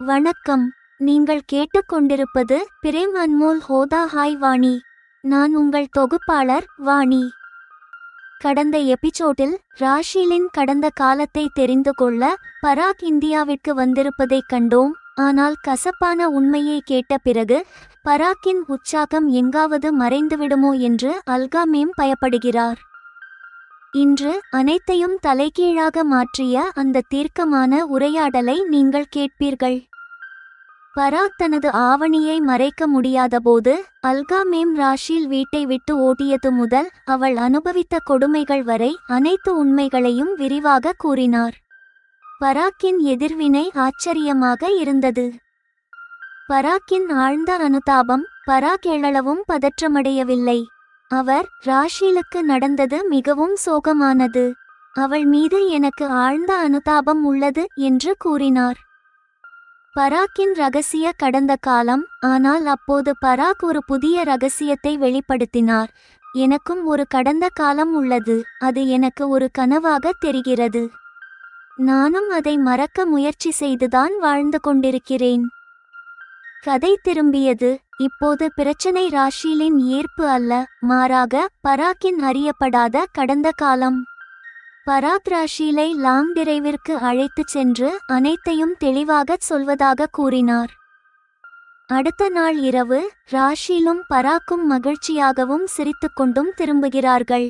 வணக்கம். நீங்கள் கேட்டுக்கொண்டிருப்பது பிரேம் அன்மோல் ஹோதா. ஹாய் வாணி. நான் உங்கள் தொகுப்பாளர் வாணி. கடந்த எபிசோடில் ராஷிலின் கடந்த காலத்தை தெரிந்து கொள்ள பராக் இந்தியாவிற்கு வந்திருப்பதைக் கண்டோம். ஆனால் கசப்பான உண்மையை கேட்ட பிறகு பராக்கின் உற்சாகம் எங்காவது மறைந்துவிடுமோ என்று அல்காமேம் பயப்படுகிறார். இன்று அனைத்தையும் தலைகீழாக மாற்றிய அந்த தீர்க்கமான உரையாடலை நீங்கள் கேட்பீர்கள். பராக் தனது ஆவணியை மறைக்க முடியாதபோது அல்காமேம் ராஷில் வீட்டை விட்டு ஓடியது முதல் அவள் அனுபவித்த கொடுமைகள் வரை அனைத்து உண்மைகளையும் விரிவாக கூறினார். பராக்கின் எதிர்வினை ஆச்சரியமாக இருந்தது. பராக்கின் ஆழ்ந்த அனுதாபம். பராக் எழளவும் பதற்றமடையவில்லை. அவர், ராஷிலுக்கு நடந்தது மிகவும் சோகமானது. அவள் மீது எனக்கு ஆழ்ந்த அனுதாபம் உள்ளது என்று கூறினார். பராக்கின் ரகசிய கடந்த காலம். ஆனால் அப்போது பராக் ஒரு புதிய ரகசியத்தை வெளிப்படுத்தினார். எனக்கும் ஒரு கடந்த காலம் உள்ளது. அது எனக்கு ஒரு கனவாக தெரிகிறது. நானும் அதை மறக்க முயற்சி செய்துதான் வாழ்ந்து கொண்டிருக்கிறேன். கதை திரும்பியது. இப்போது பிரச்சனை ராஷிலின் ஈர்ப்பு அல்ல, மாறாக பராக்கின் அறியப்படாத கடந்த காலம். பராக் ராஷிலை லாங் டிரைவிற்கு அழைத்துச் சென்று அனைத்தையும் தெளிவாகச் சொல்வதாக கூறினார். அடுத்த நாள் இரவு ராஷிலும் பராக்கும் மகிழ்ச்சியாகவும் சிரித்துக்கொண்டும் திரும்புகிறார்கள்.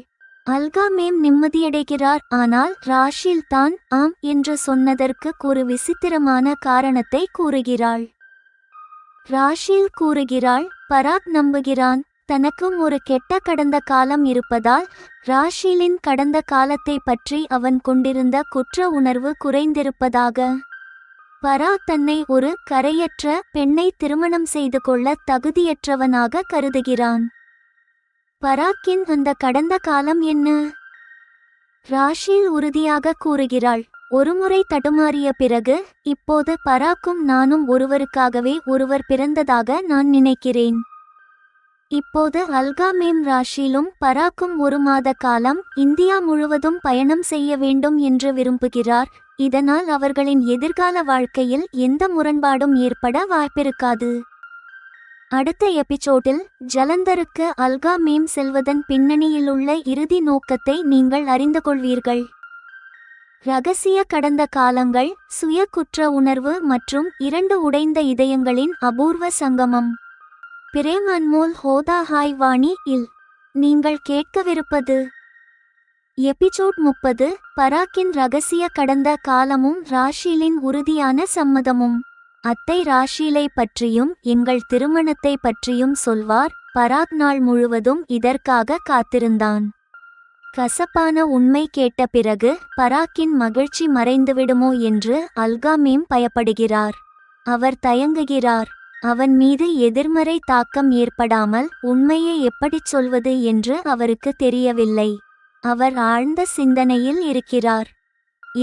அல்காமேம் நிம்மதியடைகிறார். ஆனால் ராஷில் தான் ஆம் என்று சொன்னதற்கு ஒரு விசித்திரமான காரணத்தை கூறுகிறாள். ராஷில் கூறுகிறாள், பராக் நம்புகிறான் தனக்கும் ஒரு கெட்ட கடந்த காலம் இருப்பதால் ராஷிலின் கடந்த காலத்தை பற்றி அவன் கொண்டிருந்த குற்ற உணர்வு குறைந்திருப்பதாக. பராக் தன்னை ஒரு கரையற்ற பெண்ணை திருமணம் செய்து கொள்ள தகுதியற்றவனாக கருதுகிறான். பராக்கின் அந்த கடந்த காலம் என்ன? ராஷில் உறுதியாக கூறுகிறாள். ஒருமுறை தடுமாறிய பிறகு, இப்போது பராக்கும் நானும் ஒருவருக்காகவே ஒருவர் பிறந்ததாக நான் நினைக்கிறேன். இப்போது அல்காமேம் ராஷிலும் பராக்கும் ஒரு மாத காலம் இந்தியா முழுவதும் பயணம் செய்ய வேண்டும் என்று விரும்புகிறார். இதனால் அவர்களின் எதிர்கால வாழ்க்கையில் எந்த முரண்பாடும் ஏற்பட வாய்ப்பிருக்காது. அடுத்த எபிசோடில் ஜலந்தருக்கு அல்காமேம் செல்வதன் பின்னணியிலுள்ள இறுதி நோக்கத்தை நீங்கள் அறிந்து கொள்வீர்கள். ரகசிய கடந்த காலங்கள், சுய குற்ற உணர்வு மற்றும் இரண்டு உடைந்த இதயங்களின் அபூர்வ சங்கமம். பிரேம் அன்மோல் ஹோதா. ஹாய் வாணி இல் நீங்கள் கேட்கவிருப்பது எபிசோட் 30. பராக்கின் ரகசிய கடந்த காலமும் ராஷிலின் உறுதியான சம்மதமும். அத்தை ராஷிலை பற்றியும் எங்கள் திருமணத்தை பற்றியும் சொல்வார். பராக் நாள் முழுவதும் இதற்காக காத்திருந்தான். கசப்பான உண்மை கேட்ட பிறகு பராக்கின் மகிழ்ச்சி மறைந்துவிடுமோ என்று அல்காமேம் பயப்படுகிறார். அவர் தயங்குகிறார். அவன் மீது எதிர்மறை தாக்கம் ஏற்படாமல் உண்மையை எப்படிச் சொல்வது என்று அவருக்கு தெரியவில்லை. அவர் ஆழ்ந்த சிந்தனையில் இருக்கிறார்.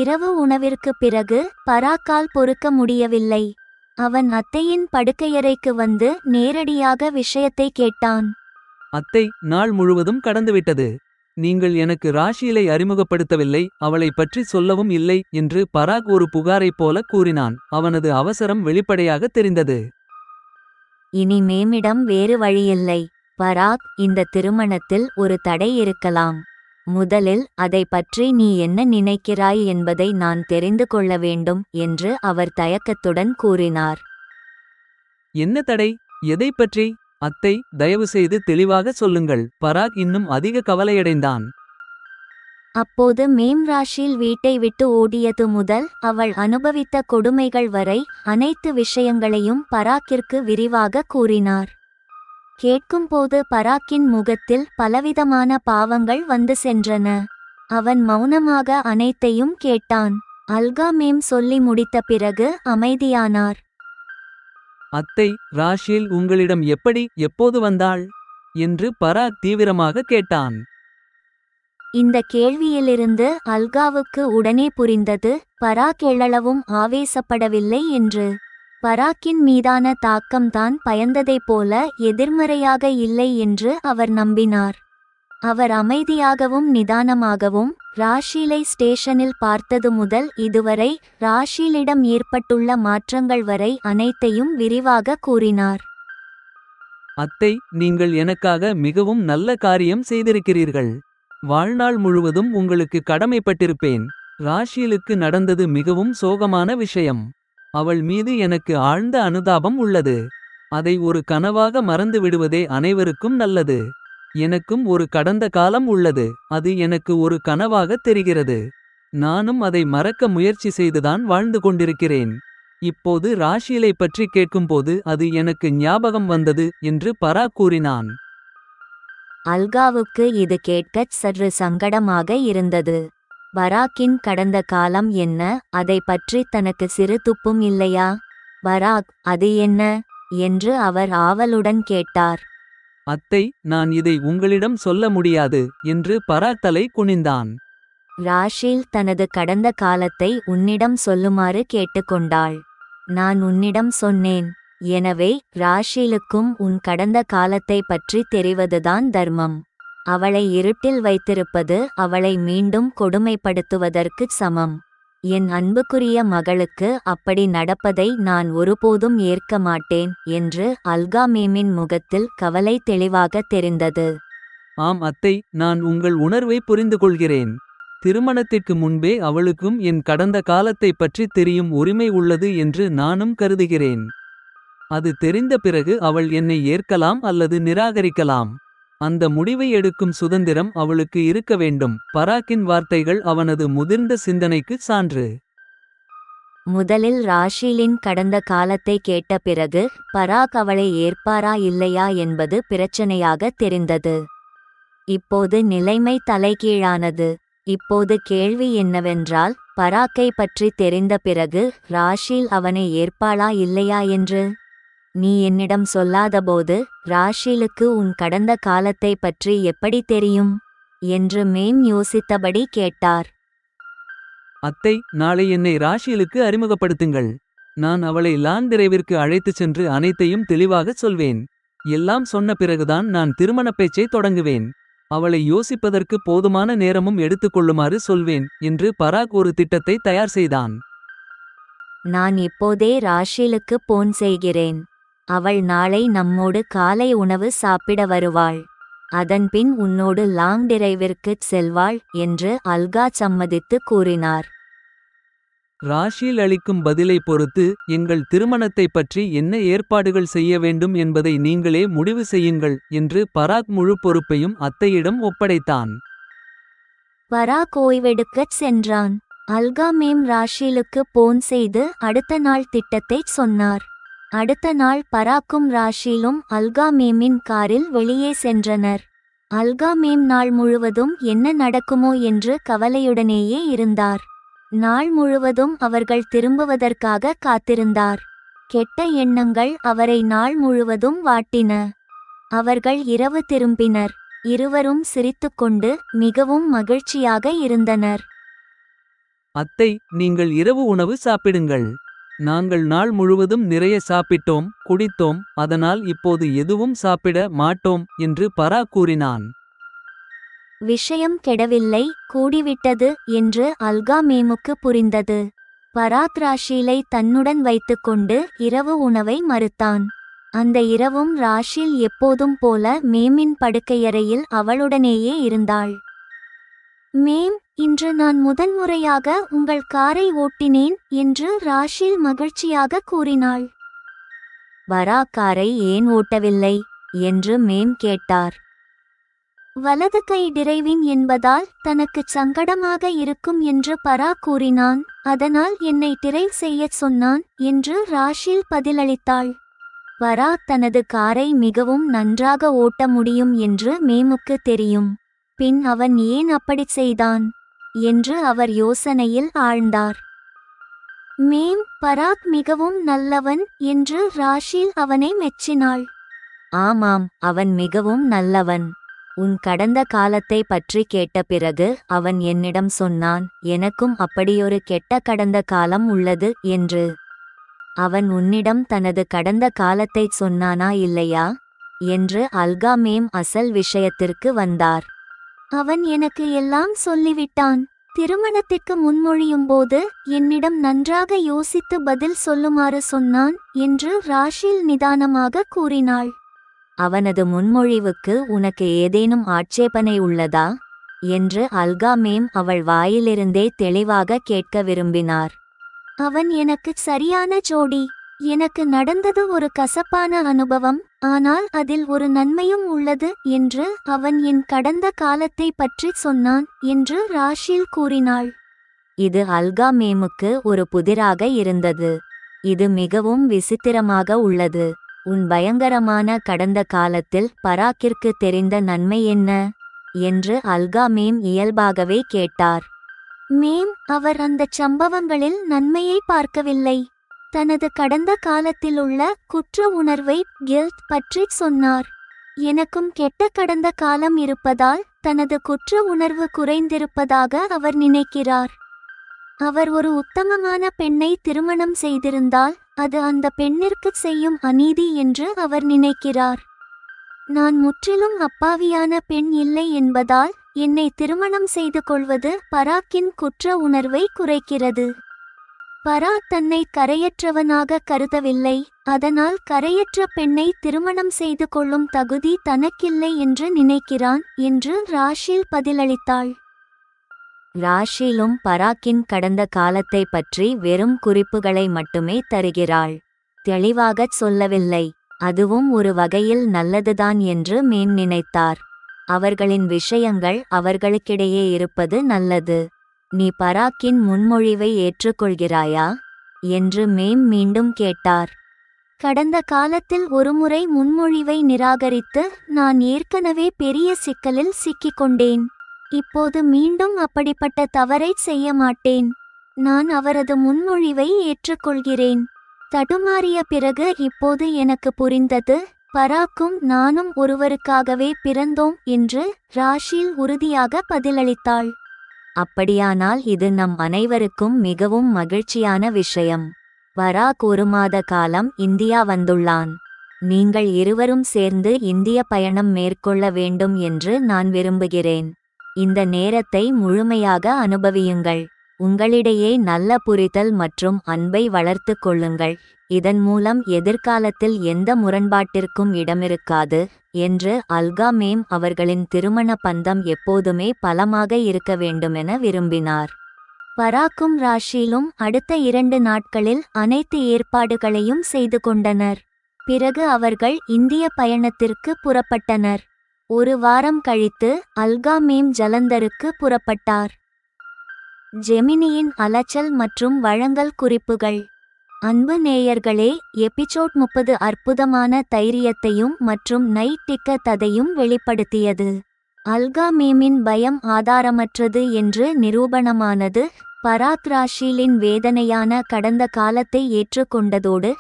இரவு உணவிற்கு பிறகு பராக்கால் பொறுக்க முடியவில்லை. அவன் அத்தையின் படுக்கையறைக்கு வந்து நேரடியாக விஷயத்தை கேட்டான். அத்தை, நாள் முழுவதும் கடந்துவிட்டது. நீங்கள் எனக்கு ராஷிலை அறிமுகப்படுத்தவில்லை, அவளை பற்றி சொல்லவும் இல்லை என்று பராக் ஒரு புகாரைப் போல கூறினான். அவனது அவசரம் வெளிப்படையாக தெரிந்தது. இனி மேமிடம் வேறு வழியில்லை பராக். இந்த திருமணத்தில் ஒரு தடை இருக்கலாம். முதலில் அதை பற்றி நீ என்ன நினைக்கிறாய் என்பதை நான் தெரிந்து கொள்ள வேண்டும் என்று அவர் தயக்கத்துடன் கூறினார். என்ன தடை? எதை பற்றி? அத்தை, தயவுசெய்து தெளிவாக சொல்லுங்கள். பராக் இன்னும் அதிக கவலையடைந்தான். அப்போது மேம் ராஷில் வீட்டை விட்டு ஓடியது முதல் அவள் அனுபவித்த கொடுமைகள் வரை அனைத்து விஷயங்களையும் பராக்கிற்கு விரிவாக கூறினார். கேட்கும்போது பராக்கின் முகத்தில் பலவிதமான பாவங்கள் வந்து சென்றன. அவன் மௌனமாக அனைத்தையும் கேட்டான். அல்காமேம் சொல்லி முடித்த பிறகு அமைதியானார். அத்தை, ராஷில் உங்களிடம் எப்போது வந்தாள் என்று பராக் தீவிரமாக கேட்டான். இந்த கேள்வியிலிருந்து அல்காவுக்கு உடனே புரிந்தது, பராக் எள்ளளவும் ஆவேசப்படவில்லை என்று. பராக்கின் மீதான தாக்கம்தான் பயந்ததைப் போல எதிர்மறையாக இல்லை என்று அவர் நம்பினார். அவர் அமைதியாகவும் நிதானமாகவும் ராஷீலை ஸ்டேஷனில் பார்த்தது முதல் இதுவரை ராஷீலிடம் ஏற்பட்டுள்ள மாற்றங்கள் வரை அனைத்தையும் விரிவாக கூறினார். அத்தை, நீங்கள் எனக்காக மிகவும் நல்ல காரியம் செய்திருக்கிறீர்கள். வாழ்நாள் முழுவதும் உங்களுக்கு கடமைப்பட்டிருப்பேன். ராஷீலுக்கு நடந்தது மிகவும் சோகமான விஷயம். அவள் மீது எனக்கு ஆழ்ந்த அனுதாபம் உள்ளது. அதை ஒரு கனவாக மறந்து விடுவதே அனைவருக்கும் நல்லது. எனக்கும் ஒரு கடந்த காலம் உள்ளது, அது எனக்கு ஒரு கனவாக தெரிகிறது. நானும் அதை மறக்க முயற்சி செய்துதான் வாழ்ந்து கொண்டிருக்கிறேன். இப்போது ராஷீலை பற்றி கேட்கும்போது அது எனக்கு ஞாபகம் வந்தது என்று பராக் கூறினான். அல்காவுக்கு இது கேட்கச் சற்று சங்கடமாக இருந்தது. பராக்கின் கடந்த காலம் என்ன, அதை பற்றி தனக்கு சிறு துப்பும் இல்லையா? பராக், அது என்ன என்று அவர் ஆவலுடன் கேட்டார். அத்தை, நான் இதை உங்களிடம் சொல்ல முடியாது என்று பராக் தலை குனிந்தான். ராஷீல் தனது கடந்த காலத்தை உன்னிடம் சொல்லுமாறு கேட்டுக்கொண்டாள். நான் உன்னிடம் சொன்னேன். எனவே ராஷீலுக்கும் உன் கடந்த காலத்தை பற்றி தெரிவதுதான் தர்மம். அவளை இருட்டில் வைத்திருப்பது அவளை மீண்டும் கொடுமைப்படுத்துவதற்குச் சமம். என் அன்புக்குரிய மகளுக்கு அப்படி நடப்பதை நான் ஒருபோதும் ஏற்க மாட்டேன் என்று அல்காமேமின் முகத்தில் கவலை தெளிவாக தெரிந்தது. ஆம் அத்தை, நான் உங்கள் உணர்வை புரிந்து கொள்கிறேன். திருமணத்திற்கு முன்பே அவளுக்கும் என் கடந்த காலத்தை பற்றி தெரியும் உரிமை உள்ளது என்று நானும் கருதுகிறேன். அது தெரிந்த பிறகு அவள் என்னை ஏற்கலாம் அல்லது நிராகரிக்கலாம். அந்த முடிவை எடுக்கும் சுதந்திரம் அவளுக்கு இருக்க வேண்டும். பராக்கின் வார்த்தைகள் அவனது முதிர்ந்த சிந்தனைக்கு சான்று. முதலில் ராஷீலின் கடந்த காலத்தை கேட்ட பிறகு பராக் அவளை ஏற்பாரா இல்லையா என்பது பிரச்சனையாக தெரிந்தது. இப்போது நிலைமை தலைகீழானது. இப்போது கேள்வி என்னவென்றால், பராக்கை பற்றி தெரிந்த பிறகு ராஷீல் அவனை ஏற்பாளா இல்லையா என்று. நீ என்னிடம் சொல்லாதபோது ராஷீலுக்கு உன் கடந்த காலத்தை பற்றி எப்படி தெரியும் என்று மேம் யோசித்தபடி கேட்டார். அத்தை, நாளை என்னை ராஷீலுக்கு அறிமுகப்படுத்துங்கள். நான் அவளை லாந்திரைவிற்கு அழைத்துச் சென்று அனைத்தையும் தெளிவாகச் சொல்வேன். எல்லாம் சொன்ன பிறகுதான் நான் திருமணப் பேச்சை தொடங்குவேன். அவளை யோசிப்பதற்கு போதுமான நேரமும் எடுத்துக்கொள்ளுமாறு சொல்வேன் என்று பராக் ஒரு திட்டத்தை தயார் செய்தான். நான் இப்போதே ராஷீலுக்கு போன் செய்கிறேன். அவள் நாளை நம்மோடு காலை உணவு சாப்பிட வருவாள். அதன்பின் உன்னோடு லாங் டிரைவிற்குச் செல்வாள் என்று அல்கா சம்மதித்து கூறினார். ராஷீல் அளிக்கும் பதிலை பொறுத்து எங்கள் திருமணத்தை பற்றி என்ன ஏற்பாடுகள் செய்ய வேண்டும் என்பதை நீங்களே முடிவு செய்யுங்கள் என்று பராக் முழு பொறுப்பையும் அத்தையிடம் ஒப்படைத்தான். பராக் ஓய்வெடுக்கச் சென்றான். அல்கா மேம் ராஷீலுக்கு போன் செய்து அடுத்த நாள் திட்டத்தைச் சொன்னார். அடுத்த நாள் பராக்கும் ராஷீலும் அல்கா மேமின் காரில் வெளியே சென்றனர். அல்கா மேம் நாள் முழுவதும் என்ன நடக்குமோ என்று கவலையுடனேயே இருந்தார். நாள் முழுவதும் அவர்கள் திரும்புவதற்காக காத்திருந்தார். கெட்ட எண்ணங்கள் அவரை நாள் முழுவதும் வாட்டின. அவர்கள் இரவு திரும்பினர். இருவரும் சிரித்துக்கொண்டு மிகவும் மகிழ்ச்சியாக இருந்தனர். அத்தை, நீங்கள் இரவு உணவு சாப்பிடுங்கள். நாங்கள் நாள் முழுவதும் நிறைய சாப்பிட்டோம், குடித்தோம், அதனால் இப்போது எதுவும் சாப்பிட மாட்டோம் என்று பராக் கூறினான். விஷயம் கெடவில்லை, கூடிவிட்டது என்று அல்கா மேமுக்கு புரிந்தது. பராக் ராஷீலை தன்னுடன் வைத்துக்கொண்டு இரவு உணவை மறுத்தான். அந்த இரவும் ராஷீல் எப்போதும் போல மேமின் படுக்கையறையில் அவளுடனேயே இருந்தாள். மேம், இன்று நான் முதன்முறையாக உங்கள் காரை ஓட்டினேன் என்று ராஷீல் மகிழ்ச்சியாக கூறினாள். பராக் காரை ஏன் ஓட்டவில்லை என்று மேம் கேட்டார். வலது கை டிரைவிங் என்பதால் தனக்குச் சங்கடமாக இருக்கும் என்று பராக் கூறினான். அதனால் என்னை டிரைவ் செய்யச் சொன்னான் என்று ராஷீல் பதிலளித்தாள். பராக் தனது காரை மிகவும் நன்றாக ஓட்ட முடியும் என்று மேமுக்கு தெரியும். பின் அவன் ஏன் அப்படிச் செய்தான் என்று அவர் யோசனையில் ஆழ்ந்தார். மேம், பராக் மிகவும் நல்லவன் என்று ராஷீல் அவனை மெச்சினாள். ஆமாம், அவன் மிகவும் நல்லவன். உன் கடந்த காலத்தை பற்றி கேட்ட பிறகு அவன் என்னிடம் சொன்னான், எனக்கும் அப்படியொரு கெட்ட கடந்த காலம் உள்ளது என்று. அவன் உன்னிடம் தனது கடந்த காலத்தைச் சொன்னானா இல்லையா என்று அல்கா மேம் அசல் விஷயத்திற்கு வந்தார். அவன் எனக்கு எல்லாம் சொல்லிவிட்டான். திருமணத்திற்கு முன்மொழியும்போது என்னிடம் நன்றாக யோசித்து பதில் சொல்லுமாறு சொன்னான் என்று ராஷில் நிதானமாக கூறினாள். அவனது முன்மொழிவுக்கு உனக்கு ஏதேனும் ஆட்சேபனை உள்ளதா என்று அல்காமேம் அவள் வாயிலிருந்தே தெளிவாக கேட்க விரும்பினார். அவன் எனக்கு சரியான ஜோடி. எனக்கு நடந்தது ஒரு கசப்பான அனுபவம், ஆனால் அதில் ஒரு நன்மையும் உள்ளது என்று அவன் என் கடந்த காலத்தை பற்றி சொன்னான் என்று ராஷில் கூறினாள். இது அல்காமேமுக்கு ஒரு புதிராக இருந்தது. இது மிகவும் விசித்திரமாக உள்ளது. உன் பயங்கரமான கடந்த காலத்தில் பராக்கிற்கு தெரிந்த நன்மை என்ன என்று அல்காமேம் இயல்பாகவே கேட்டார். மேம், அவர் அந்தச் சம்பவங்களில் நன்மையை பார்க்கவில்லை. தனது கடந்த காலத்திலுள்ள குற்ற உணர்வை கில்ட் பற்றி சொன்னார். எனக்கும் கெட்ட கடந்த காலம் இருப்பதால் தனது குற்ற உணர்வு குறைந்திருப்பதாக அவர் நினைக்கிறார். அவர் ஒரு உத்தமமான பெண்ணை திருமணம் செய்திருந்தால் அது அந்த பெண்ணிற்கு செய்யும் அநீதி என்று அவர் நினைக்கிறார். நான் முற்றிலும் அப்பாவியான பெண் இல்லை என்பதால் என்னை திருமணம் செய்து கொள்வது பராக்கின் குற்ற உணர்வை குறைக்கிறது. பராக் தன்னை கரையற்றவனாக கருதவில்லை, அதனால் கரையற்ற பெண்ணை திருமணம் செய்து கொள்ளும் தகுதி தனக்கில்லை என்று நினைக்கிறான் என்று ராஷில் பதிலளித்தாள். ராஷிலும் பராக்கின் கடந்த காலத்தை பற்றி வெறும் குறிப்புகளை மட்டுமே தருகிறாள். தெளிவாகச் சொல்லவில்லை. அதுவும் ஒரு வகையில் நல்லதுதான் என்று மேம் நினைத்தார். அவர்களின் விஷயங்கள் அவர்களுக்கிடையே இருப்பது நல்லது. நீ பராக்கின் முன்மொழிவை ஏற்றுக்கொள்கிறாயா என்று மேம் மீண்டும் கேட்டார். கடந்த காலத்தில் ஒருமுறை முன்மொழிவை நிராகரித்து நான் ஏற்கனவே பெரிய சிக்கலில் சிக்கிக்கொண்டேன். இப்போது மீண்டும் அப்படிப்பட்ட தவறை செய்ய மாட்டேன். நான் அவரது முன்மொழிவை ஏற்றுக்கொள்கிறேன். தடுமாறிய பிறகு இப்போது எனக்கு புரிந்தது, பராக்கும் நானும் ஒருவருக்காகவே பிறந்தோம் என்று ராஷில் உறுதியாக பதிலளித்தாள். அப்படியானால் இது நம் அனைவருக்கும் மிகவும் மகிழ்ச்சியான விஷயம். பராக் 1 மாத காலம் இந்தியா வந்துள்ளான். நீங்கள் இருவரும் சேர்ந்து இந்திய பயணம் மேற்கொள்ள வேண்டும் என்று நான் விரும்புகிறேன். இந்த நேரத்தை முழுமையாக அனுபவியுங்கள். உங்களிடையே நல்ல புரிதல் மற்றும் அன்பை வளர்த்து கொள்ளுங்கள். இதன் மூலம் எதிர்காலத்தில் எந்த முரண்பாட்டிற்கும் இடமிருக்காது என்று அல்காமேம் அவர்களின் திருமண பந்தம் எப்போதுமே பலமாக இருக்க வேண்டுமென விரும்பினார். பராக்கும் ராஷிலும் அடுத்த 2 நாட்களில் அனைத்து ஏற்பாடுகளையும் செய்து கொண்டனர். பிறகு அவர்கள் இந்திய பயணத்திற்கு புறப்பட்டனர். 1 வாரம் கழித்து அல்காமேம் ஜலந்தருக்கு புறப்பட்டார். ஜெமினியின் அலச்சல் மற்றும் வழங்கல் குறிப்புகள். அன்பு நேயர்களே, எபிசோட் 30 அற்புதமான தைரியத்தையும் மற்றும் நைட்டிக்கத்தையும் வெளிப்படுத்தியது. அல்காமேமின் பயம் ஆதாரமற்றது என்று நிரூபணமானது. பராக் ராஷிலின் வேதனையான கடந்த காலத்தை ஏற்றுக்கொண்டதோடு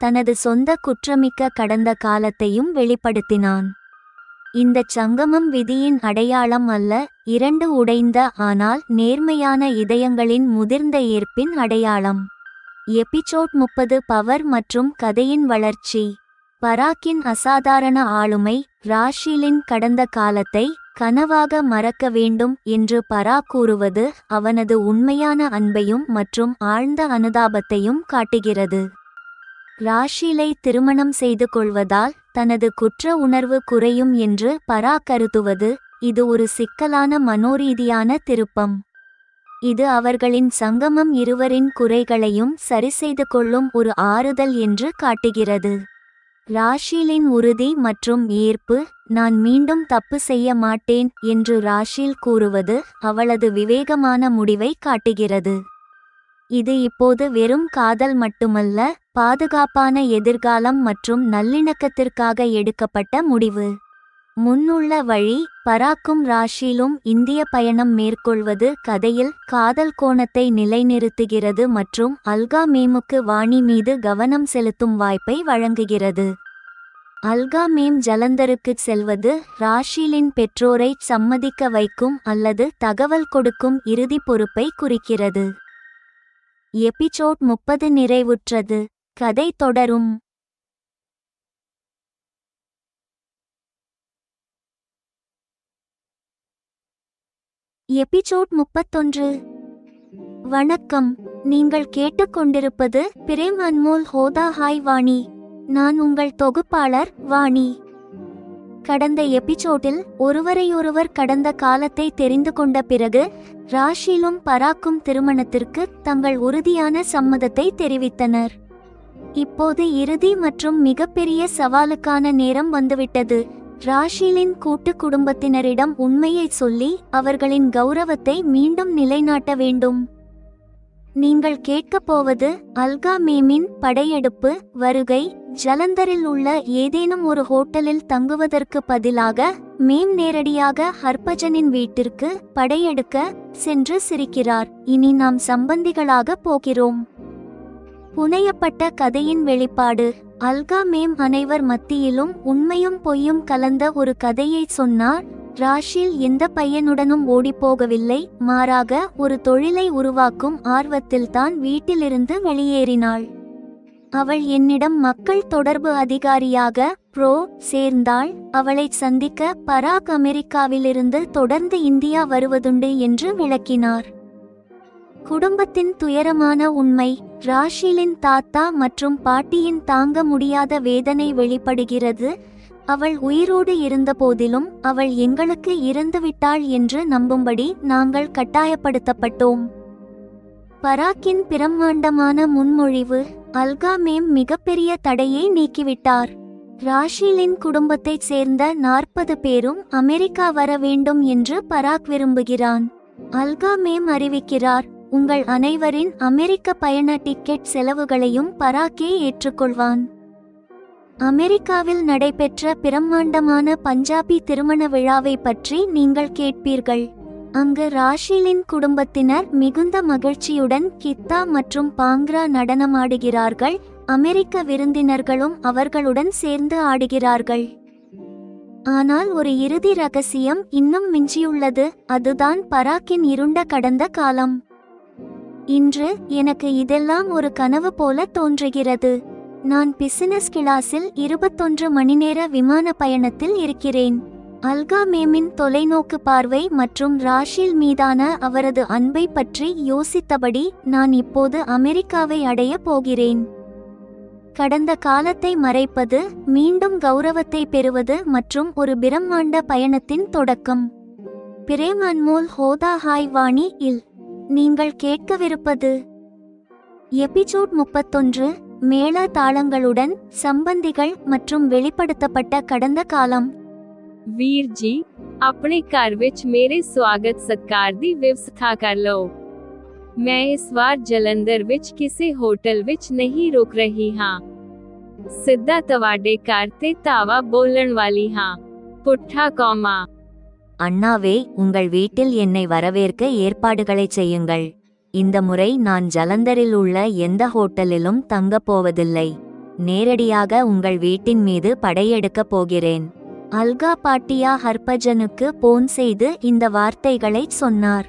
தனது சொந்த குற்றமிக்க கடந்த காலத்தையும் வெளிப்படுத்தினான். இந்தச் சங்கமம் விதியின் அடையாளம் அல்ல, 2 உடைந்த ஆனால் நேர்மையான இதயங்களின் முதிர்ந்த ஏற்பின் அடையாளம். எபிசோட் 30 பவர் மற்றும் கதையின் வளர்ச்சி. பராக்கின் அசாதாரண ஆளுமை. ராஷிலின் கடந்த காலத்தை கனவாக மறக்க வேண்டும் என்று பராக் கூறுவது அவனது உண்மையான அன்பையும் மற்றும் ஆழ்ந்த அனுதாபத்தையும் காட்டுகிறது. ராஷிலை திருமணம் செய்து கொள்வதால் தனது குற்ற உணர்வு குறையும் என்று பராக் கருதுவது இது ஒரு சிக்கலான மனோரீதியான திருப்பம். இது அவர்களின் சங்கமம் இருவரின் குறைகளையும் சரிசெய்து கொள்ளும் ஒரு ஆறுதல் என்று காட்டுகிறது. ராஷிலின் உறுதி மற்றும் ஈர்ப்பு. நான் மீண்டும் தப்பு செய்ய மாட்டேன் என்று ராஷில் கூறுவது அவளது விவேகமான முடிவை காட்டுகிறது. இது இப்போது வெறும் காதல் மட்டுமல்ல, பாதுகாப்பான எதிர்காலம் மற்றும் நல்லிணக்கத்திற்காக எடுக்கப்பட்ட முடிவு. முன்னுள்ள வழி. பராக்கும் ராஷிலும் இந்திய பயணம் மேற்கொள்வது கதையில் காதல் கோணத்தை நிலைநிறுத்துகிறது மற்றும் அல்காமேமுக்கு வாணி மீது கவனம் செலுத்தும் வாய்ப்பை வழங்குகிறது. அல்காமேம் ஜலந்தருக்குச் செல்வது ராஷிலின் பெற்றோரை சம்மதிக்க வைக்கும் அல்லது தகவல் கொடுக்கும் இறுதி பொறுப்பை குறிக்கிறது. எபிசோட் 30 நிறைவுற்றது. கதை தொடரும். எபிசோட் 31. வணக்கம். நீங்கள் கேட்டுக்கொண்டிருப்பது பிரேம் அன்மோல் ஹோதா. ஹாய் வாணி, நான் உங்கள் தொகுப்பாளர் வாணி. கடந்த எபிசோடில் ஒருவரையொருவர் கடந்த காலத்தை தெரிந்து கொண்ட பிறகு ராஷிலும் பராக்கும் திருமணத்திற்கு தங்கள் உறுதியான சம்மதத்தை தெரிவித்தனர். இப்போது இறுதி மற்றும் மிகப்பெரிய சவாலுக்கான நேரம் வந்துவிட்டது. ராஷிலின் கூட்டு குடும்பத்தினரிடம் உண்மையை சொல்லி அவர்களின் கௌரவத்தை மீண்டும் நிலைநாட்ட வேண்டும். நீங்கள் கேட்கப் போவது அல்கா மேமின் படையெடுப்பு வருகை. ஜலந்தரில் உள்ள ஏதேனும் ஒரு ஹோட்டலில் தங்குவதற்கு பதிலாக மேம் நேரடியாக ஹர்பஜனின் வீட்டிற்கு படையெடுக்க சென்று சிரிக்கிறார். இனி நாம் சம்பந்திகளாக போகிறோம். புனையப்பட்ட கதையின் வெளிப்பாடு. அல்கா மேம் அனைவர் மத்தியிலும் உண்மையும் பொய்யும் கலந்த ஒரு கதையை சொன்னார். ராஷில் எந்த பையனுடனும் ஓடிப்போகவில்லை, மாறாக ஒரு தொழிலை உருவாக்கும் ஆர்வத்தில்தான் வீட்டிலிருந்து வெளியேறினாள். அவள் என்னிடம் மக்கள் தொடர்பு அதிகாரியாக சேர்ந்தாள். அவளை சந்திக்க பராக் அமெரிக்காவிலிருந்து தொடர்ந்து இந்தியா வருவதுண்டு என்று விளக்கினார். குடும்பத்தின் துயரமான உண்மை. ராஷிலின் தாத்தா மற்றும் பாட்டியின் தாங்க முடியாத வேதனை வெளிப்படுகிறது. அவள் உயிரோடு இருந்தபோதிலும் அவள் எங்களுக்கு இறந்துவிட்டாள் என்று நம்பும்படி நாங்கள் கட்டாயப்படுத்தப்பட்டோம். பராக்கின் பிரம்மாண்டமான முன்மொழிவு. அல்கா மேம் மிகப்பெரிய தடையை நீக்கிவிட்டார். ராஷிலின் குடும்பத்தைச் சேர்ந்த 40 பேரும் அமெரிக்கா வர வேண்டும் என்று பராக் விரும்புகிறான். அல்கா மேம் அறிவிக்கிறார், உங்கள் அனைவரின் அமெரிக்க பயண டிக்கெட் செலவுகளையும் பராக்கே ஏற்றுக்கொள்வான். அமெரிக்காவில் நடைபெற்ற பிரம்மாண்டமான பஞ்சாபி திருமண விழாவை பற்றி நீங்கள் கேட்பீர்கள். அங்கு ராஷிலின் குடும்பத்தினர் மிகுந்த மகிழ்ச்சியுடன் கித்தா மற்றும் பாங்க்ரா நடனமாடுகிறார்கள். அமெரிக்க விருந்தினர்களும் அவர்களுடன் சேர்ந்து ஆடுகிறார்கள். ஆனால் ஒரு இறுதி ரகசியம் இன்னும் மிஞ்சியுள்ளது. அதுதான் பராக்கின் இருண்ட கடந்த காலம். இன்று எனக்கு இதெல்லாம் ஒரு கனவு போல தோன்றுகிறது. நான் பிசினஸ் கிளாஸில் 21 மணிநேர விமான பயணத்தில் இருக்கிறேன். அல்கா மேமின் தொலைநோக்கு பார்வை மற்றும் ராஷில் மீதான அவரது அன்பை பற்றி யோசித்தபடி நான் இப்போது அமெரிக்காவை அடைய போகிறேன். கடந்த காலத்தை மறைப்பது, மீண்டும் கௌரவத்தை பெறுவது மற்றும் ஒரு பிரம்மாண்ட பயணத்தின் தொடக்கம். பிரேம் அன்மோல் ஹோதா. ஹாய் வாணி இல் நீங்கள் கேட்கவிருப்பது எபிசோட் 31. மேள தாளங்களுடன் சம்பந்திகள் மற்றும் வெளிப்படுத்தப்பட்ட கடந்த காலம். ਵੀਰ ਜੀ, ਆਪਣੇ ਘਰ ਵਿੱਚ ਮੇਰੇ ਸਵਾਗਤ ਸਤਿਕਾਰ ਦੀ ਵਿਵਸਥਾ ਕਰ ਲਓ। ਮੈਂ ਇਸ ਵਾਰ ਜਲੰਧਰ ਵਿੱਚ ਕਿਸੇ ਹੋਟਲ ਵਿੱਚ ਨਹੀਂ ਰੁਕ ਰਹੀ ਹਾਂ। ਸਿੱਧਾ ਤੁਹਾਡੇ ਘਰ ਤੇ ਧਾਵਾ ਬੋਲਣ ਵਾਲੀ ਹਾਂ। ਪੁੱਠਾ ਕੌਮਾ। அண்ணாவே, உங்கள் வீட்டில் என்னை வரவேற்க ஏற்பாடுகளை செய்யுங்கள். இந்த முறை நான் ஜலந்தரில் உள்ள எந்த ஹோட்டலிலும் தங்கப் போவதில்லை. நேரடியாக உங்கள் வீட்டின் மீது படையெடுக்கப் போகிறேன். அல்கா பாட்டியா ஹர்பஜனுக்கு போன் செய்து இந்த வார்த்தைகளை சொன்னார்.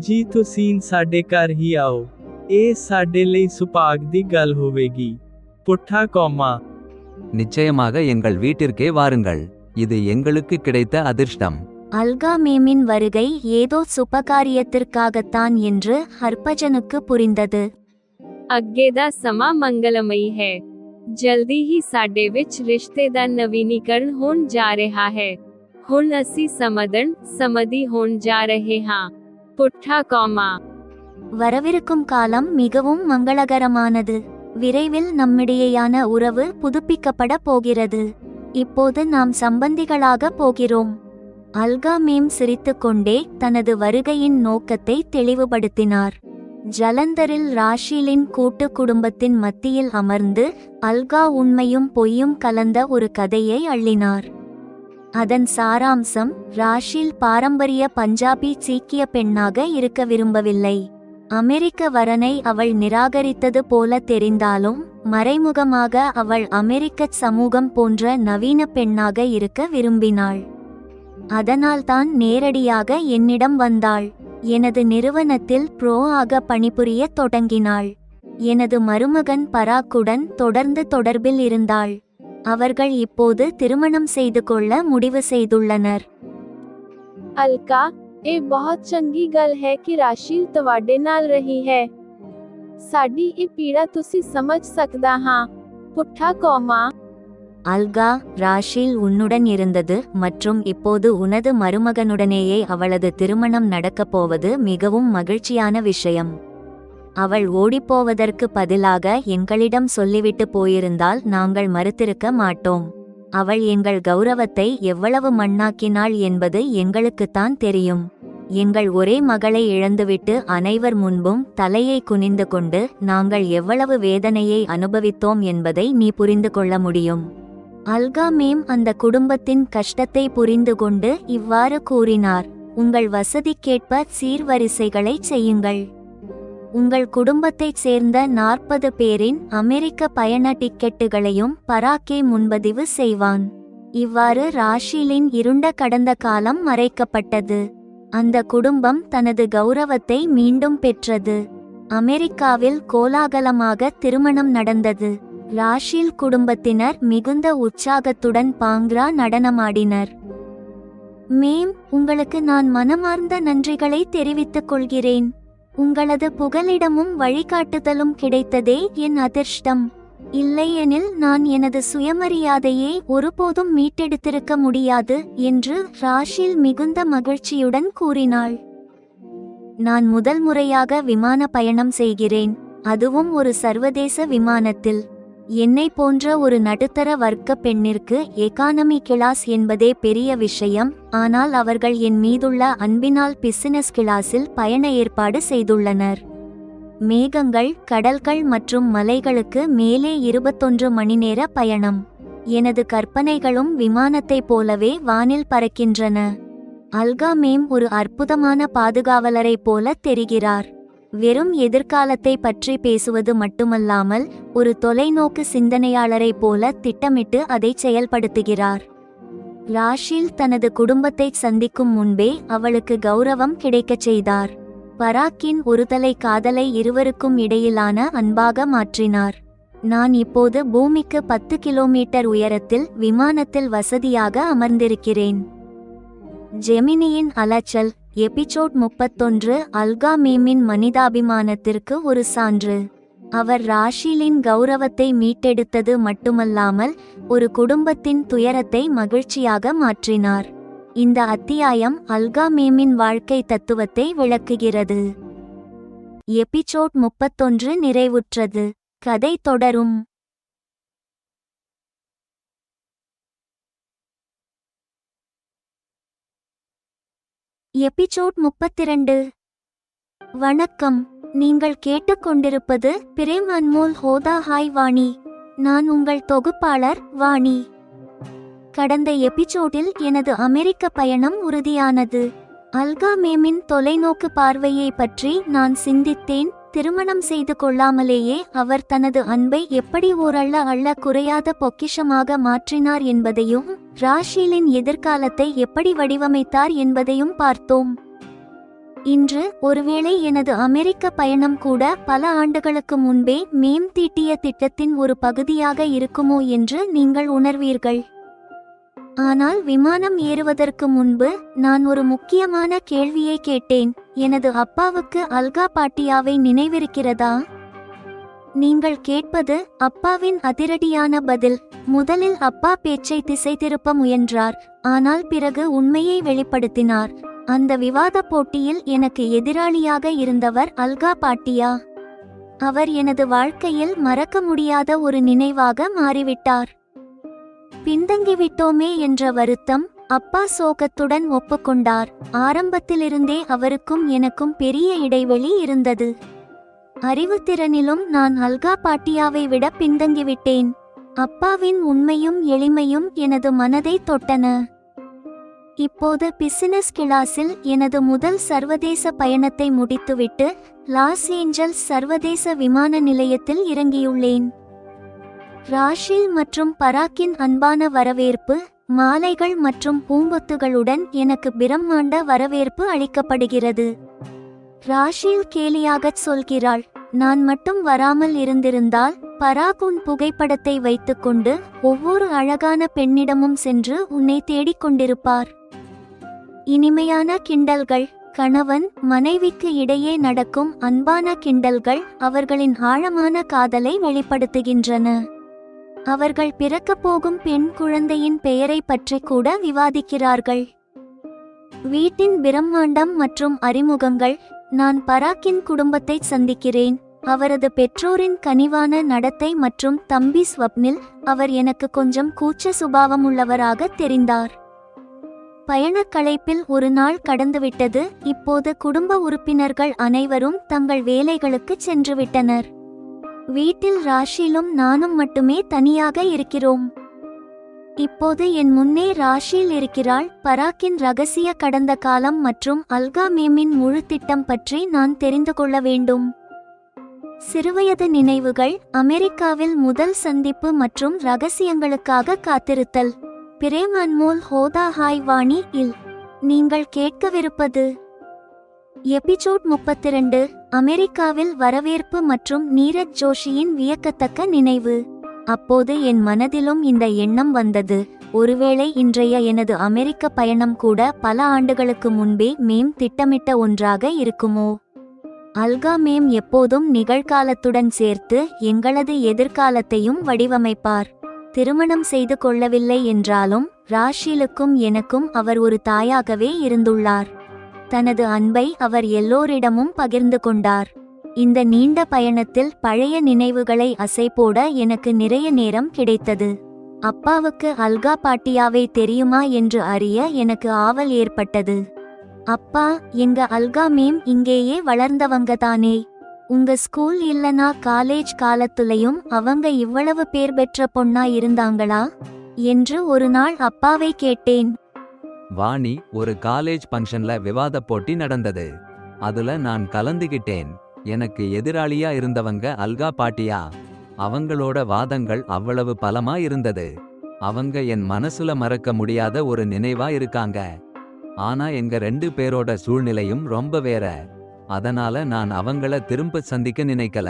जी तुसीं साडे घर ही आओ। ਇਹ ਸਾਡੇ ਲਈ ਸੁਭਾਗ ਦੀ ਗੱਲ ਹੋਵੇਗੀ। ਪੁੱਠਾ ਕੌਮਾ। நிச்சயமாக எங்கள் வீட்டிற்கே வாருங்கள். இது எங்களுக்கு கிடைத்த அதிர்ஷ்டம். அல்கா மேமின் வருகை ஏதோ சுபகாரியத்திற்காகத்தான் என்று ஹர்பஜனுக்கு புரிந்தது. ਅੱਗੇ ਦਾ ਸਮਾਂ ਮੰਗਲਮਈ ਹੈ। ਜਲਦੀ ਹੀ ਸਾਡੇ ਵਿੱਚ ਰਿਸ਼ਤੇ ਦਾ ਨਵੀਨੀਕਰਨ ਹੋਣ ਜਾ ਰਿਹਾ ਹੈ। ਹੁਣ ਅਸੀਂ ਸਮਧੀ ਹੋਣ ਜਾ ਰਹੇ ਹਾਂ। ਪੁੱਠਾ ਕੌਮਾ। வரவிருக்கும் காலம் மிகவும் மங்களகரமானது. விரைவில் நம்மிடையேயான உறவு புதுப்பிக்கப்பட போகிறது. இப்போது நாம் சம்பந்திகளாக போகிறோம். அல்கா மேம் சிரித்துக்கொண்டே தனது வருகையின் நோக்கத்தை தெளிவுபடுத்தினார். ஜலந்தரில் ராஷிலின் கூட்டு குடும்பத்தின் மத்தியில் அமர்ந்து அல்கா உண்மையும் பொய்யும் கலந்த ஒரு கதையை அள்ளினார். அதன் சாராம்சம், ராஷில் பாரம்பரிய பஞ்சாபி சீக்கிய பெண்ணாக இருக்க விரும்பவில்லை. அமெரிக்க வரனை அவள் நிராகரித்தது போல தெரிந்தாலும் மறைமுகமாக அவள் அமெரிக்க சமூகம் போன்ற நவீன பெண்ணாக இருக்க விரும்பினாள். அதனால்தான் நேரடியாக என்னிடம் வந்தாள். எனது நிறுவனத்தில் ஆக பணிபுரிய தொடங்கினாள். எனது மருமகன் பராக்குடன் தொடர்ந்து தொடர்பில் இருந்தாள். அவர்கள் இப்போது திருமணம் செய்து கொள்ள முடிவு செய்துள்ளனர். அல்கா, ਇਹ ਬਹੁਤ ਚੰਗੀ ਗੱਲ ਹੈ ਕਿ ਰਾਸ਼ੀਲ ਤੁਹਾਡੇ ਨਾਲ ਰਹੀ ਹੈ। ਸਾਡੀ ਇਹ ਪੀੜਾ ਤੁਸੀਂ ਸਮਝ ਸਕਦਾ ਹਾਂ। ਪੁੱਠਾ ਕੋਮਾ। அல்கா, ராஷில் உன்னுடன் இருந்தது மற்றும் இப்போது உனது மருமகனுடனேயே அவளது திருமணம் நடக்கப் போவது மிகவும் மகிழ்ச்சியான விஷயம். அவள் ஓடிப்போவதற்கு பதிலாக எங்களிடம் சொல்லிவிட்டு போயிருந்தால் நாங்கள் மறுத்திருக்க மாட்டோம். அவள் எங்கள் கௌரவத்தை எவ்வளவு மண்ணாக்கினாள் என்பது எங்களுக்குத்தான் தெரியும். எங்கள் ஒரே மகளை இழந்துவிட்டு அனைவர் முன்பும் தலையை குனிந்து கொண்டு நாங்கள் எவ்வளவு வேதனையை அனுபவித்தோம் என்பதை நீ புரிந்து கொள்ள முடியும். அல்கா மேம் அந்த குடும்பத்தின் கஷ்டத்தை புரிந்து கொண்டு இவ்வாறு கூறினார். உங்கள் வசதிக்கேற்ப சீர்வரிசைகளை செய்யுங்கள். உங்கள் குடும்பத்தைச் சேர்ந்த 40 பேரின் அமெரிக்க பயண டிக்கெட்டுகளையும் பராக்கே முன்பதிவு செய்வான். இவ்வாறு ராஷிலின் இருண்ட கடந்த காலம் மறைக்கப்பட்டது. அந்த குடும்பம் தனது கௌரவத்தை மீண்டும் பெற்றது. அமெரிக்காவில் கோலாகலமாக திருமணம் நடந்தது. ராஷில் குடும்பத்தினர் மிகுந்த உற்சாகத்துடன் பாங்க்ரா நடனமாடினர். மேம், உங்களுக்கு நான் மனமார்ந்த நன்றிகளை தெரிவித்துக் கொள்கிறேன். உங்களது புகலிடமும் வழிகாட்டுதலும் கிடைத்ததே என் அதிர்ஷ்டம். இல்லையெனில் நான் எனது சுயமரியாதையை ஒருபோதும் மீட்டெடுத்திருக்க முடியாது என்று ராஷில் மிகுந்த மகிழ்ச்சியுடன் கூறினாள். நான் முதல் முறையாக விமான பயணம் செய்கிறேன், அதுவும் ஒரு சர்வதேச விமானத்தில். என்னை போன்ற ஒரு நடுத்தர வர்க்க பெண்ணிற்கு எகானமி கிளாஸ் என்பதே பெரிய விஷயம். ஆனால் அவர்கள் என் மீதுள்ள அன்பினால் பிசினஸ் கிளாஸில் பயண ஏற்பாடு செய்துள்ளனர். மேகங்கள், கடல்கள் மற்றும் மலைகளுக்கு மேலே 21 மணி நேர பயணம். எனது கற்பனைகளும் விமானத்தைப் போலவே வானில் பறக்கின்றன. அல்கா மேம் ஒரு அற்புதமான பாதுகாவலரைப் போல தெரிகிறார். வெறும் எதிர்காலத்தை பற்றி பேசுவது மட்டுமல்லாமல் ஒரு தொலைநோக்கு சிந்தனையாளரைப் போல திட்டமிட்டு அதை செயல்படுத்துகிறார். ராஷில் தனது குடும்பத்தை சந்திக்கும் முன்பே அவளுக்கு கௌரவம் கிடைக்கச் செய்தார். பராக்கின் ஒருதலை காதலை இருவருக்கும் இடையிலான அன்பாக மாற்றினார். நான் இப்போது பூமிக்கு 10 கிலோமீட்டர் உயரத்தில் விமானத்தில் வசதியாக அமர்ந்திருக்கிறேன். ஜெமினியின் அலைச்சல். எபிசோட் 31. அல்கா மேமின் மனிதாபிமானத்திற்கு ஒரு சான்று. அவர் ராஷிலின் கௌரவத்தை மீட்டெடுத்தது மட்டுமல்லாமல் ஒரு குடும்பத்தின் துயரத்தை மகிழ்ச்சியாக மாற்றினார். இந்த அத்தியாயம் அல்கா மேமின் வாழ்க்கை தத்துவத்தை விளக்குகிறது. எபிசோட் 31 நிறைவுற்றது. கதை தொடரும். எபிசோட் 32. வணக்கம். நீங்கள் கேட்டுக்கொண்டிருப்பது பிரேம் அன்மோல் ஹோதா. ஹாய் வாணி, நான் உங்கள் தொகுப்பாளர் வாணி. கடந்த எபிசோடில் எனது அமெரிக்க பயணம் உறுதியானது. அல்கா மேமின் தொலைநோக்கு பார்வையை பற்றி நான் சிந்தித்தேன். திருமணம் செய்து கொள்ளாமலேயே அவர் தனது அன்பை எப்படி ஓரள்ள குறையாத பொக்கிஷமாக மாற்றினார் என்பதையும் ராஷிலின் எதிர்காலத்தை எப்படி வடிவமைத்தார் என்பதையும் பார்த்தோம். இன்று ஒருவேளை எனது அமெரிக்க பயணம் கூட பல ஆண்டுகளுக்கு முன்பே மேம் தீட்டிய திட்டத்தின் ஒரு பகுதியாக இருக்குமோ என்று நீங்கள் உணர்வீர்கள். ஆனால் விமானம் ஏறுவதற்கு முன்பு நான் ஒரு முக்கியமான கேள்வியை கேட்டேன். எனது அப்பாவுக்கு அல்கா பாட்டியாவை நினைவிருக்கிறதா? நீங்கள் கேட்பது அப்பாவின் அதிரடியான பதில். முதலில் அப்பா பேச்சை திசை திருப்ப முயன்றார், ஆனால் பிறகு உண்மையை வெளிப்படுத்தினார். அந்த விவாத போட்டியில் எனக்கு எதிராளியாக இருந்தவர் அல்கா பாட்டியா. அவர் எனது வாழ்க்கையில் மறக்க முடியாத ஒரு நினைவாக மாறிவிட்டார். பின்தங்கிவிட்டோமே என்ற வருத்தம். அப்பா சோகத்துடன் ஒப்புக்கொண்டார். ஆரம்பத்திலிருந்தே அவருக்கும் எனக்கும் பெரிய இடைவெளி இருந்தது. அறிவுத்திறனிலும் நான் அல்கா பாட்டியாவை விட பின்தங்கிவிட்டேன். அப்பாவின் உண்மையும் எளிமையும் எனது மனதை தொட்டன. இப்போது பிசினஸ் கிளாஸில் எனது முதல் சர்வதேச பயணத்தை முடித்துவிட்டு லாஸ் ஏஞ்சல்ஸ் சர்வதேச விமான நிலையத்தில் இறங்கியுள்ளேன். ராஷில் மற்றும் பராக்கின் அன்பான வரவேற்பு, மாலைகள் மற்றும் பூங்கொத்துகளுடன் எனக்கு பிரம்மாண்ட வரவேற்பு அளிக்கப்படுகிறது. ராஷில் கேலியாகச் சொல்கிறாள், நான் மட்டும் வராமல் இருந்திருந்தால் பராக் உன் புகைப்படத்தை வைத்துக்கொண்டு ஒவ்வொரு அழகான பெண்ணிடமும் சென்று உன்னை தேடிக்கொண்டிருப்பார். இனிமையான கிண்டல்கள். கணவன் மனைவிக்கு இடையே நடக்கும் அன்பான கிண்டல்கள் அவர்களின் ஆழமான காதலை வெளிப்படுத்துகின்றன. அவர்கள் பிறக்கப் போகும் பெண் குழந்தையின் பெயரை பற்றி கூட விவாதிக்கிறார்கள். வீட்டின் பிரம்மாண்டம் மற்றும் அறிமுகங்கள். நான் பராக்கின் குடும்பத்தை சந்திக்கிறேன். அவரது பெற்றோரின் கனிவான நடத்தை மற்றும் தம்பி ஸ்வப்னில், அவர் எனக்கு கொஞ்சம் கூச்ச சுபாவம் உள்ளவராக தெரிந்தார். பயணக் களைப்பில் ஒரு நாள் கடந்துவிட்டது. இப்போது குடும்ப உறுப்பினர்கள் அனைவரும் தங்கள் வேலைகளுக்கு சென்றுவிட்டனர். வீட்டில் ராஷிலும் நானும் மட்டுமே தனியாக இருக்கிறோம். இப்போது என் முன்னே ராஷில் இருக்கிறாள். பராக்கின் ரகசிய கடந்த காலம் மற்றும் அல்கா மேமின் முழு திட்டம் பற்றி நான் தெரிந்து கொள்ள வேண்டும். சிறுவயது நினைவுகள், அமெரிக்காவில் முதல் சந்திப்பு மற்றும் ரகசியங்களுக்காக காத்திருத்தல். பிரேம் அன்மோல் ஹோதா ஹாய் வாணி இல். நீங்கள் கேட்கவிருப்பது எபிசோட் 32. அமெரிக்காவில் வரவேற்பு மற்றும் நீரஜ் ஜோஷியின் வியக்கத்தக்க நினைவு. அப்போது என் மனதிலும் இந்த எண்ணம் வந்தது. ஒருவேளை இன்றைய எனது அமெரிக்க பயணம் கூட பல ஆண்டுகளுக்கு முன்பே மேம் திட்டமிட்ட ஒன்றாக இருக்குமோ? அல்கா மேம் எப்போதும் நிகழ்காலத்துடன் சேர்த்து எங்களது எதிர்காலத்தையும் வடிவமைப்பார். திருமணம் செய்து கொள்ளவில்லை என்றாலும் ராஷிலுக்கும் எனக்கும் அவர் ஒரு தாயாகவே இருந்துள்ளார். தனது அன்பை அவர் எல்லோரிடமும் பகிர்ந்து கொண்டார். இந்த நீண்ட பயணத்தில் பழைய நினைவுகளை அசைபோட எனக்கு நிறைய நேரம் கிடைத்தது. அப்பாவுக்கு அல்கா பாட்டியாவை தெரியுமா என்று அறிய எனக்கு ஆவல் ஏற்பட்டது. அப்பா, எங்க அல்கா மேம் இங்கேயே வளர்ந்தவங்க தானே. உங்க ஸ்கூல் இல்லனா காலேஜ் காலத்துலையும் அவங்க இவ்வளவு பேர் பெற்ற பொண்ணா இருந்தாங்களா என்று ஒரு நாள் அப்பாவை கேட்டேன். வாணி, ஒரு காலேஜ் ஃபங்க்ஷன்ல விவாத போட்டி நடந்தது. அதுல நான் கலந்துகிட்டேன். எனக்கு எதிராளியா இருந்தவங்க அல்கா பாட்டியா. அவங்களோட வாதங்கள் அவ்வளவு பலமா இருந்தது. அவங்க என் மனசுல மறக்க முடியாத ஒரு நினைவா இருக்காங்க. ஆனா எங்க 2 பேரோட சூழ்நிலையும் ரொம்ப வேற. அதனால நான் அவங்கள திரும்ப சந்திக்க நினைக்கல.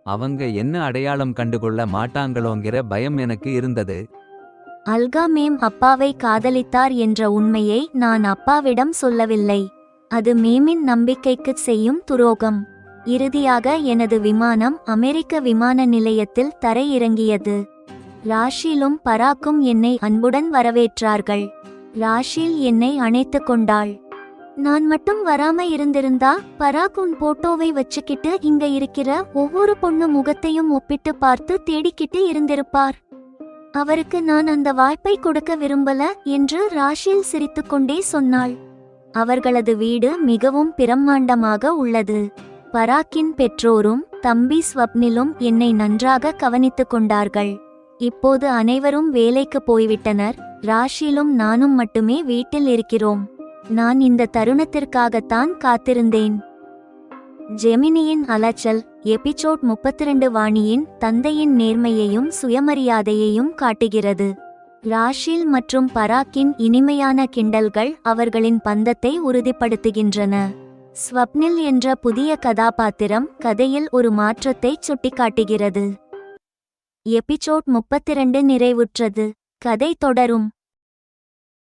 அவங்க என்ன அடையாளம் கண்டுகொள்ள மாட்டாங்களோங்கிற பயம் எனக்கு இருந்தது. அல்கா மேம் அப்பாவை காதலித்தார் என்ற உண்மையை நான் அப்பாவிடம் சொல்லவில்லை. அது மேமின் நம்பிக்கைக்கு செய்யும் துரோகம். இறுதியாக எனது விமானம் அமெரிக்க விமான நிலையத்தில் தரையிறங்கியது. ராஷிலும் பராக்கும் என்னை அன்புடன் வரவேற்றார்கள். ராஷில் என்னை அணைத்து கொண்டாள். நான் மட்டும் வராம இருந்திருந்தா பராக் உன் போட்டோவை வச்சுக்கிட்டு இங்க இருக்கிற ஒவ்வொரு பொண்ணு முகத்தையும் ஒப்பிட்டு பார்த்து தேடிக்கிட்டு இருந்திருப்பார். அவருக்கு நான் அந்த வாய்ப்பை கொடுக்க விரும்பல என்று ராஷில் சிரித்துக்கொண்டே சொன்னாள். அவர்களது வீடு மிகவும் பிரம்மாண்டமாக உள்ளது. பராக்கின் பெற்றோரும் தம்பி ஸ்வப்னிலும் என்னை நன்றாக கவனித்துக் கொண்டார்கள். இப்போது அனைவரும் வேலைக்கு போய்விட்டனர். ராஷிலும் நானும் மட்டுமே வீட்டில் இருக்கிறோம். நான் இந்த தருணத்திற்காகத்தான் காத்திருந்தேன். ஜெமினியின் அலைச்சல். எபிசோட் 32 வாணியின் தந்தையின் நேர்மையையும் சுயமரியாதையையும் காட்டுகிறது. ராஷில் மற்றும் பராக்கின் இனிமையான கிண்டல்கள் அவர்களின் பந்தத்தை உறுதிப்படுத்துகின்றன. ஸ்வப்னில் என்ற புதிய கதாபாத்திரம் கதையில் ஒரு மாற்றத்தை சுட்டிக்காட்டுகிறது. எபிசோட் 32 நிறைவுற்றது. கதை தொடரும்.